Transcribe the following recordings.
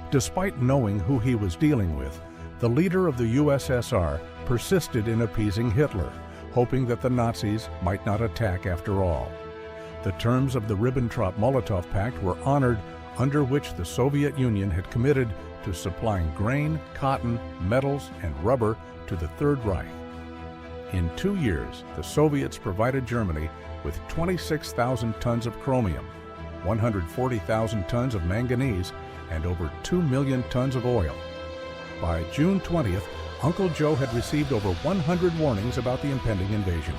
Despite knowing who he was dealing with, the leader of the USSR persisted in appeasing Hitler, hoping that the Nazis might not attack after all. The terms of the Ribbentrop-Molotov Pact were honored, under which the Soviet Union had committed to supplying grain, cotton, metals, and rubber to the Third Reich. In 2 years, the Soviets provided Germany with 26,000 tons of chromium, 140,000 tons of manganese, and over 2 million tons of oil. By June 20th, Uncle Joe had received over 100 warnings about the impending invasion.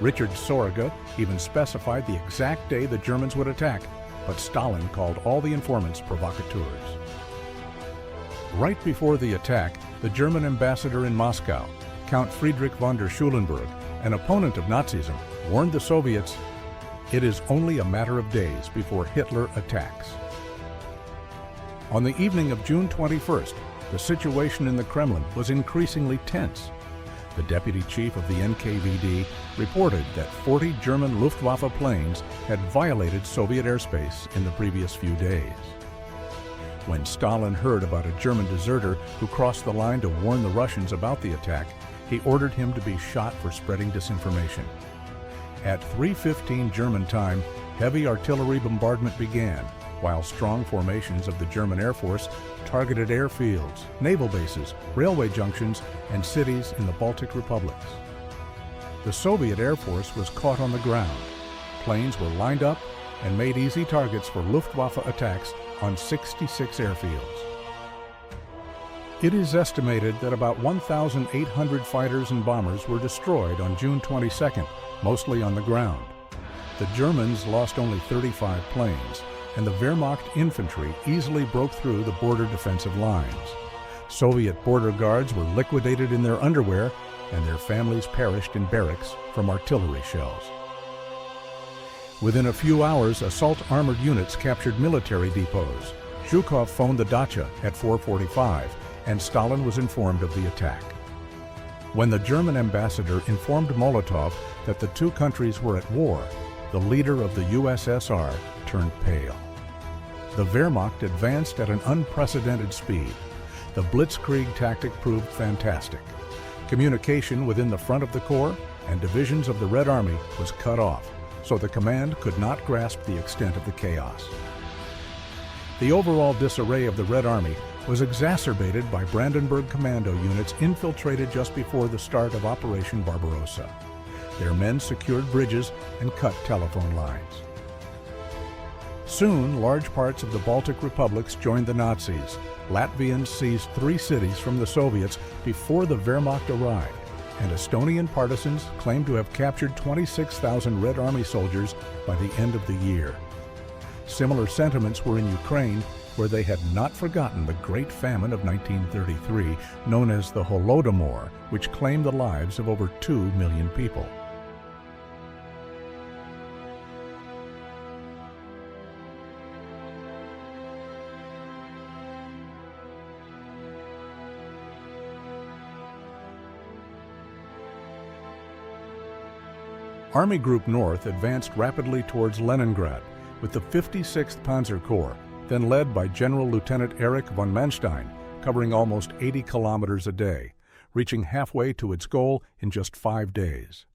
Richard Sorge even specified the exact day the Germans would attack, but Stalin called all the informants provocateurs. Right before the attack, the German ambassador in Moscow, Count Friedrich von der Schulenburg, an opponent of Nazism, warned the Soviets, "It is only a matter of days before Hitler attacks." On the evening of June 21st, the situation in the Kremlin was increasingly tense. The deputy chief of the NKVD reported that 40 German Luftwaffe planes had violated Soviet airspace in the previous few days. When Stalin heard about a German deserter who crossed the line to warn the Russians about the attack, he ordered him to be shot for spreading disinformation. At 3:15 German time, heavy artillery bombardment began, while strong formations of the German Air Force targeted airfields, naval bases, railway junctions, and cities in the Baltic republics. The Soviet Air Force was caught on the ground. Planes were lined up and made easy targets for Luftwaffe attacks on 66 airfields. It is estimated that about 1,800 fighters and bombers were destroyed on June 22nd, mostly on the ground. The Germans lost only 35 planes, and the Wehrmacht infantry easily broke through the border defensive lines. Soviet border guards were liquidated in their underwear, and their families perished in barracks from artillery shells. Within a few hours, assault armored units captured military depots. Zhukov phoned the Dacha at 4:45, and Stalin was informed of the attack. When the German ambassador informed Molotov that the two countries were at war, the leader of the USSR turned pale. The Wehrmacht advanced at an unprecedented speed. The blitzkrieg tactic proved fantastic. Communication within the front of the Corps and divisions of the Red Army was cut off, so the command could not grasp the extent of the chaos. The overall disarray of the Red Army was exacerbated by Brandenburg Commando units infiltrated just before the start of Operation Barbarossa. Their men secured bridges and cut telephone lines. Soon, large parts of the Baltic republics joined the Nazis. Latvians seized 3 cities from the Soviets before the Wehrmacht arrived, and Estonian partisans claimed to have captured 26,000 Red Army soldiers by the end of the year. Similar sentiments were in Ukraine, where they had not forgotten the Great Famine of 1933, known as the Holodomor, which claimed the lives of over 2 million people. Army Group North advanced rapidly towards Leningrad with the 56th Panzer Corps, then led by General Lieutenant Erich von Manstein, covering almost 80 kilometers a day, reaching halfway to its goal in just 5 days.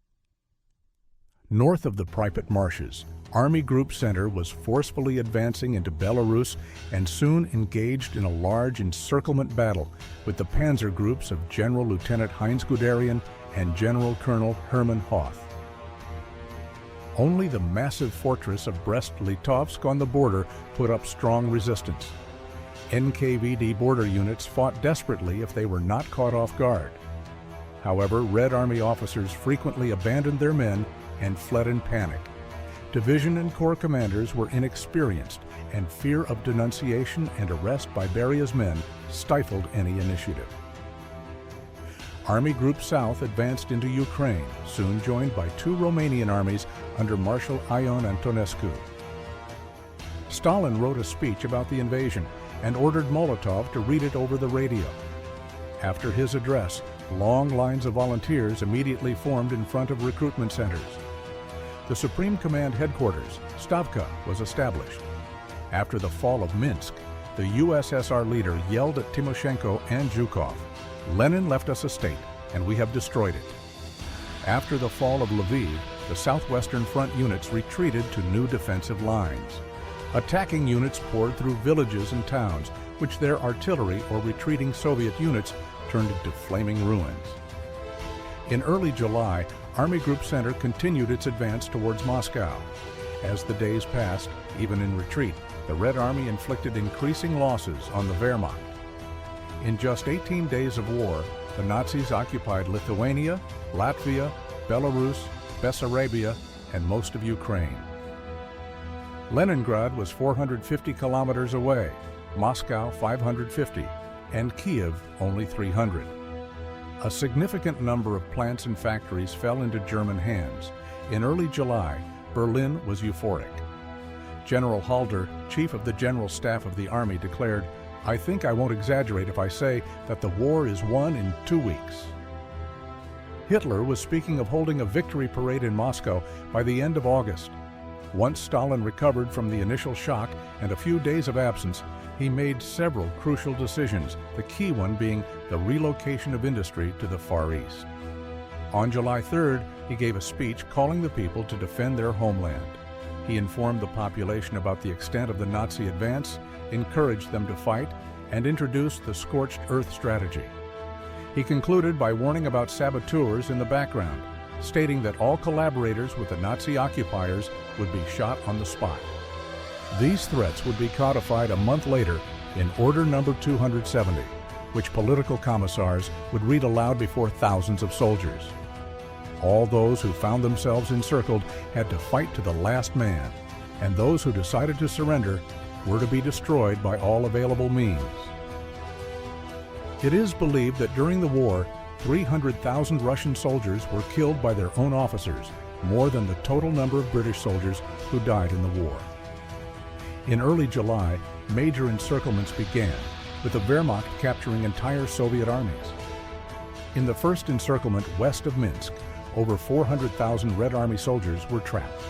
North of the Pripyat marshes, Army Group Center was forcefully advancing into Belarus and soon engaged in a large encirclement battle with the panzer groups of General Lieutenant Heinz Guderian and General Colonel Hermann Hoth. Only the massive fortress of Brest-Litovsk on the border put up strong resistance. NKVD border units fought desperately if they were not caught off guard. However, Red Army officers frequently abandoned their men and fled in panic. Division and Corps commanders were inexperienced, and fear of denunciation and arrest by Beria's men stifled any initiative. Army Group South advanced into Ukraine, soon joined by 2 Romanian armies under Marshal Ion Antonescu. Stalin wrote a speech about the invasion and ordered Molotov to read it over the radio. After his address, long lines of volunteers immediately formed in front of recruitment centers. The Supreme Command headquarters, Stavka, was established. After the fall of Minsk, the USSR leader yelled at Timoshenko and Zhukov, "Lenin left us a state, and we have destroyed it." After the fall of Lviv, the Southwestern Front units retreated to new defensive lines. Attacking units poured through villages and towns, which their artillery or retreating Soviet units turned into flaming ruins. In early July, Army Group Center continued its advance towards Moscow. As the days passed, even in retreat, the Red Army inflicted increasing losses on the Wehrmacht. In just 18 days of war, the Nazis occupied Lithuania, Latvia, Belarus, Bessarabia, and most of Ukraine. Leningrad was 450 kilometers away, Moscow 550, and Kiev only 300. A significant number of plants and factories fell into German hands. In early July, Berlin was euphoric. General Halder, chief of the General Staff of the Army, declared, "I think I won't exaggerate if I say that the war is won in 2 weeks." Hitler was speaking of holding a victory parade in Moscow by the end of August. Once Stalin recovered from the initial shock and a few days of absence, he made several crucial decisions, the key one being the relocation of industry to the Far East. On July 3rd, he gave a speech calling the people to defend their homeland. He informed the population about the extent of the Nazi advance, encouraged them to fight, and introduced the scorched earth strategy. He concluded by warning about saboteurs in the background, stating that all collaborators with the Nazi occupiers would be shot on the spot. These threats would be codified a month later in Order Number 270, which political commissars would read aloud before thousands of soldiers. All those who found themselves encircled had to fight to the last man, and those who decided to surrender were to be destroyed by all available means. It is believed that during the war, 300,000 Russian soldiers were killed by their own officers, more than the total number of British soldiers who died in the war. In early July, major encirclements began, with the Wehrmacht capturing entire Soviet armies. In the first encirclement west of Minsk, over 400,000 Red Army soldiers were trapped.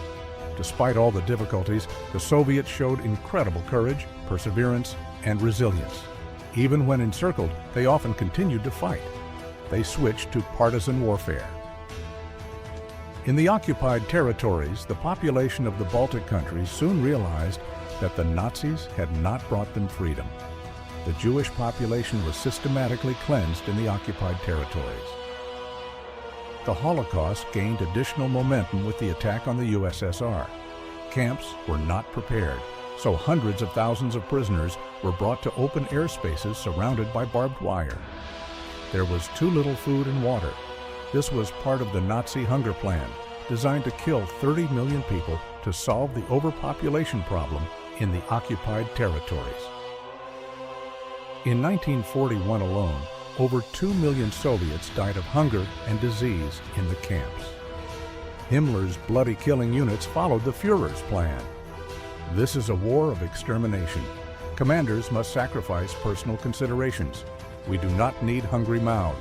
Despite all the difficulties, the Soviets showed incredible courage, perseverance, and resilience. Even when encircled, they often continued to fight. They switched to partisan warfare. In the occupied territories, the population of the Baltic countries soon realized that the Nazis had not brought them freedom. The Jewish population was systematically cleansed in the occupied territories. The Holocaust gained additional momentum with the attack on the USSR. Camps were not prepared, so hundreds of thousands of prisoners were brought to open air spaces surrounded by barbed wire. There was too little food and water. This was part of the Nazi hunger plan, designed to kill 30 million people to solve the overpopulation problem in the occupied territories. In 1941 alone, over 2 million Soviets died of hunger and disease in the camps. Himmler's bloody killing units followed the Führer's plan. This is a war of extermination. Commanders must sacrifice personal considerations. We do not need hungry mouths.